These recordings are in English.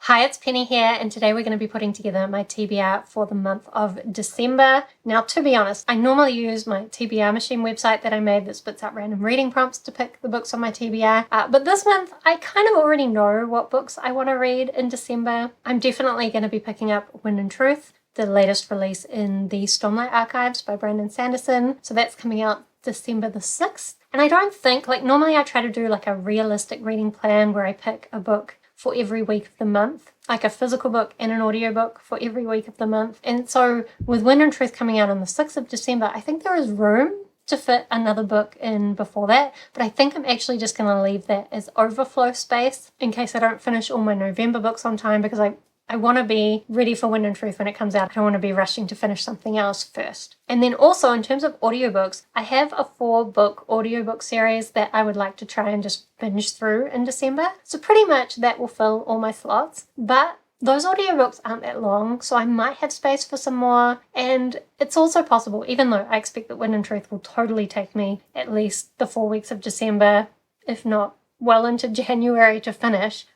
Hi, it's Penny here, and today we're going to be putting together my TBR for the month of December. Now, to be honest, I normally use my TBR machine website that I made that spits out random reading prompts to pick the books on my TBR. But this month, I kind of already know what books I want to read in December. I'm definitely going to be picking up Wind and Truth, the latest release in the Stormlight Archives by Brandon Sanderson. So that's coming out December the 6th. And I don't think, normally I try to do a realistic reading plan where I pick a book for every week of the month, like a physical book and an audiobook for every week of the month. And so with Wind and Truth coming out on the 6th of December, I think there is room to fit another book in before that, but I think I'm actually just going to leave that as overflow space in case I don't finish all my November books on time, because I want to be ready for Wind and Truth when it comes out. I don't want to be rushing to finish something else first. And then also in terms of audiobooks, I have a 4-book audiobook series that I would like to try and just binge through in December. So pretty much that will fill all my slots. But those audiobooks aren't that long, so I might have space for some more. And it's also possible, even though I expect that Wind and Truth will totally take me at least the 4 weeks of December, if not well into January to finish,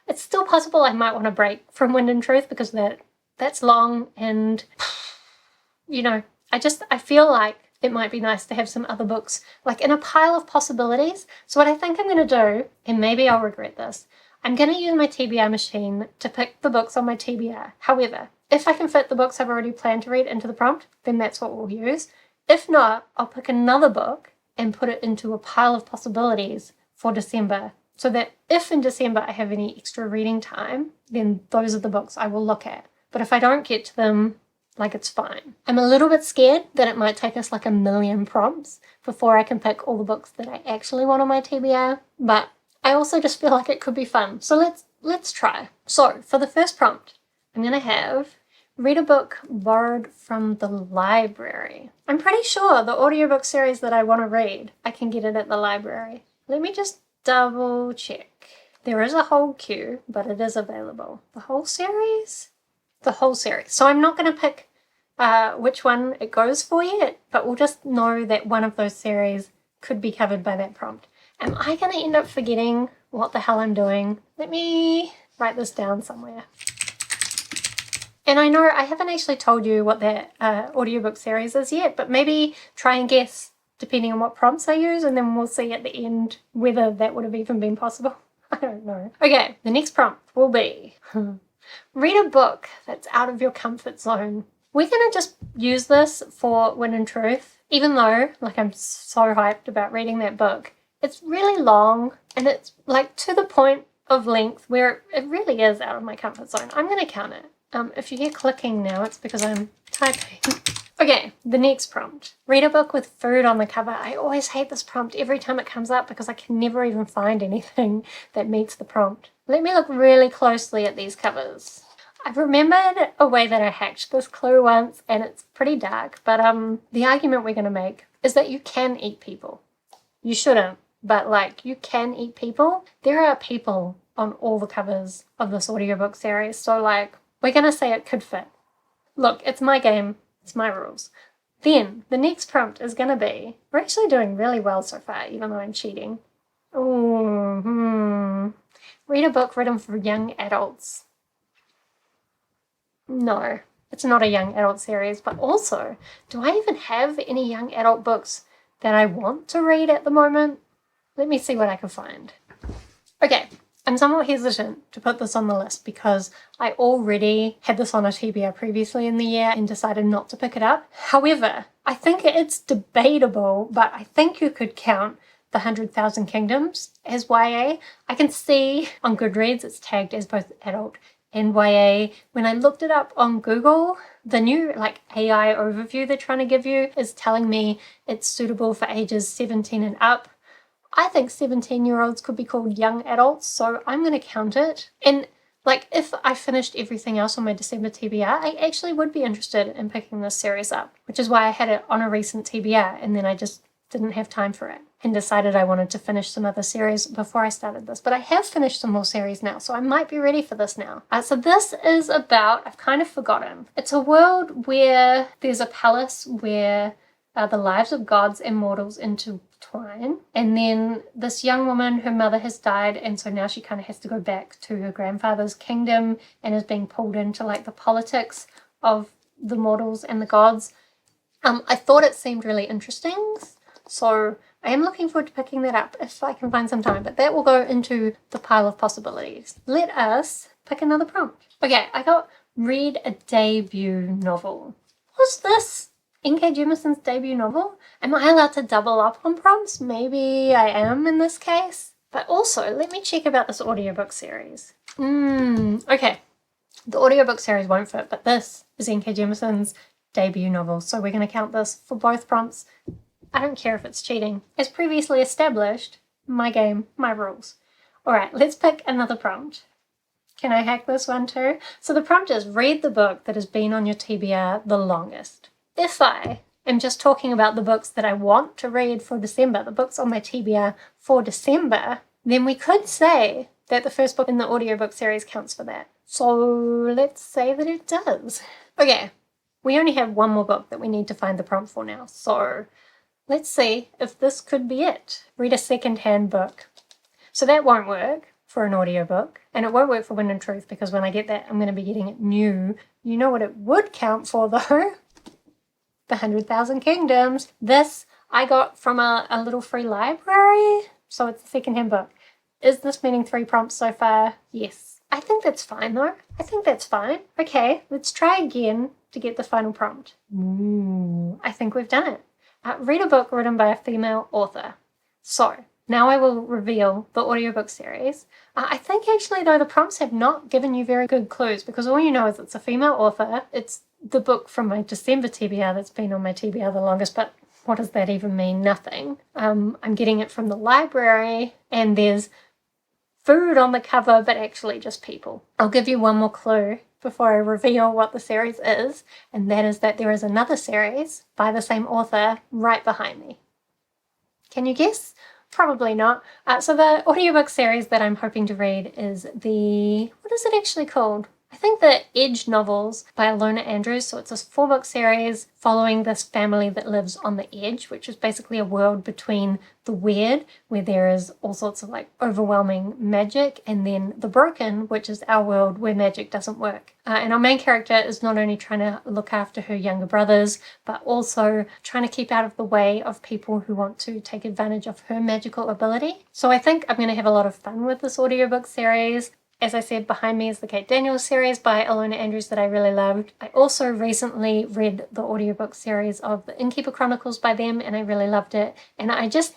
it's still possible I might want to break from Wind and Truth because that's long, and I feel like it might be nice to have some other books in a pile of possibilities. So what I think I'm going to do, and maybe I'll regret this, I'm going to use my TBR machine to pick the books on my TBR. However, if I can fit the books I've already planned to read into the prompt, then that's what we'll use. If not, I'll pick another book and put it into a pile of possibilities for December, so that if in December I have any extra reading time, then those are the books I will look at. But if I don't get to them, it's fine. I'm a little bit scared that it might take us a million prompts before I can pick all the books that I actually want on my TBR, but I also just feel like it could be fun. So let's try. So for the first prompt, I'm going to have read a book borrowed from the library. I'm pretty sure the audiobook series that I want to read, I can get it at the library. Let me just double check. There is a whole queue, but it is available. The whole series? The whole series. So I'm not going to pick which one it goes for yet, but we'll just know that one of those series could be covered by that prompt. Am I going to end up forgetting what the hell I'm doing? Let me write this down somewhere. And I know I haven't actually told you what that audiobook series is yet, but maybe try and guess depending on what prompts I use, and then we'll see at the end whether that would have even been possible. I don't know. Okay, the next prompt will be read a book that's out of your comfort zone. We're going to just use this for Wind and Truth, even though I'm so hyped about reading that book. It's really long, and it's to the point of length where it really is out of my comfort zone. I'm going to count it. If you hear clicking now, it's because I'm typing. Okay, the next prompt. Read a book with food on the cover. I always hate this prompt every time it comes up because I can never even find anything that meets the prompt. Let me look really closely at these covers. I've remembered a way that I hacked this clue once, and it's pretty dark, but the argument we're going to make is that you can eat people. You shouldn't, but you can eat people. There are people on all the covers of this audiobook series, so we're going to say it could fit. Look, it's my game. It's my rules. Then the next prompt is going to be, we're actually doing really well so far, even though I'm cheating. Read a book written for young adults. No, it's not a young adult series, but also, do I even have any young adult books that I want to read at the moment? Let me see what I can find. Okay. I'm somewhat hesitant to put this on the list because I already had this on a TBR previously in the year and decided not to pick it up. However, I think it's debatable, but I think you could count The 100,000 Kingdoms as YA. I can see on Goodreads it's tagged as both adult and YA. When I looked it up on Google, the new AI overview they're trying to give you is telling me it's suitable for ages 17 and up. I think 17-year-olds could be called young adults, so I'm going to count it. And if I finished everything else on my December TBR, I actually would be interested in picking this series up, which is why I had it on a recent TBR, and then I just didn't have time for it and decided I wanted to finish some other series before I started this. But I have finished some more series now, so I might be ready for this now. So this is about, I've kind of forgotten. It's a world where there's a palace where the lives of gods and mortals twine. And then this young woman, her mother has died, and so now she kind of has to go back to her grandfather's kingdom and is being pulled into like the politics of the mortals and the gods. I thought it seemed really interesting, so I am looking forward to picking that up if I can find some time, but that will go into the pile of possibilities. Let us pick another prompt. Okay, I got read a debut novel. Was this N.K. Jemisin's debut novel? Am I allowed to double up on prompts? Maybe I am in this case. But also, let me check about this audiobook series. Okay. The audiobook series won't fit, but this is N.K. Jemisin's debut novel, so we're going to count this for both prompts. I don't care if it's cheating. As previously established, my game, my rules. Alright, let's pick another prompt. Can I hack this one too? So the prompt is read the book that has been on your TBR the longest. If I am just talking about the books that I want to read for December, the books on my TBR for December, then we could say that the first book in the audiobook series counts for that. So let's say that it does. Okay, we only have one more book that we need to find the prompt for now, so let's see if this could be it. Read a second-hand book. So that won't work for an audiobook, and it won't work for Wind and Truth because when I get that, I'm going to be getting it new. You know what it would count for, though? The 100,000 Kingdoms. This I got from a little free library, so it's a second-hand book. Is this meaning 3 prompts so far? Yes. I think that's fine, though. I think that's fine. Okay, let's try again to get the final prompt. I think we've done it. Read a book written by a female author. So, now I will reveal the audiobook series. I think actually though the prompts have not given you very good clues because all you know is it's a female author. It's the book from my December TBR that's been on my TBR the longest, but what does that even mean? Nothing. I'm getting it from the library and there's food on the cover, but actually just people. I'll give you one more clue before I reveal what the series is, and that is that there is another series by the same author right behind me. Can you guess? Probably not. So the audiobook series that I'm hoping to read is what is it actually called? I think the Edge novels by Alona Andrews. So it's this 4-book series following this family that lives on the edge, which is basically a world between the weird, where there is all sorts of like overwhelming magic, and then the broken, which is our world where magic doesn't work. And our main character is not only trying to look after her younger brothers, but also trying to keep out of the way of people who want to take advantage of her magical ability. So I think I'm going to have a lot of fun with this audiobook series. As I said, behind me is the Kate Daniels series by Alona Andrews that I really loved. I also recently read the audiobook series of the Innkeeper Chronicles by them, and I really loved it. And I just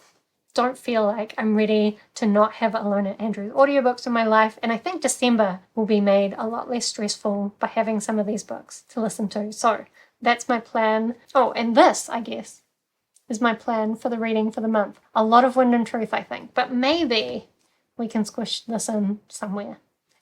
don't feel like I'm ready to not have Alona Andrews audiobooks in my life. And I think December will be made a lot less stressful by having some of these books to listen to. So that's my plan. Oh, and this, I guess, is my plan for the reading for the month. A lot of Wind and Truth, I think, but maybe we can squish this in somewhere.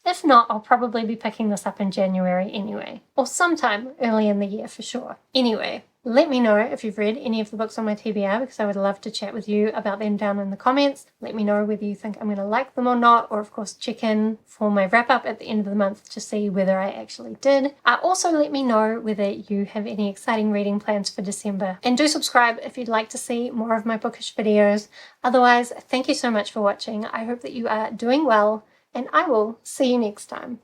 If not, I'll probably be picking this up in January anyway, or sometime early in the year for sure. Anyway, let me know if you've read any of the books on my TBR because I would love to chat with you about them down in the comments. Let me know whether you think I'm going to like them or not, or of course check in for my wrap up at the end of the month to see whether I actually did. Also let me know whether you have any exciting reading plans for December, and do subscribe if you'd like to see more of my bookish videos. Otherwise, thank you so much for watching. I hope that you are doing well, and I will see you next time.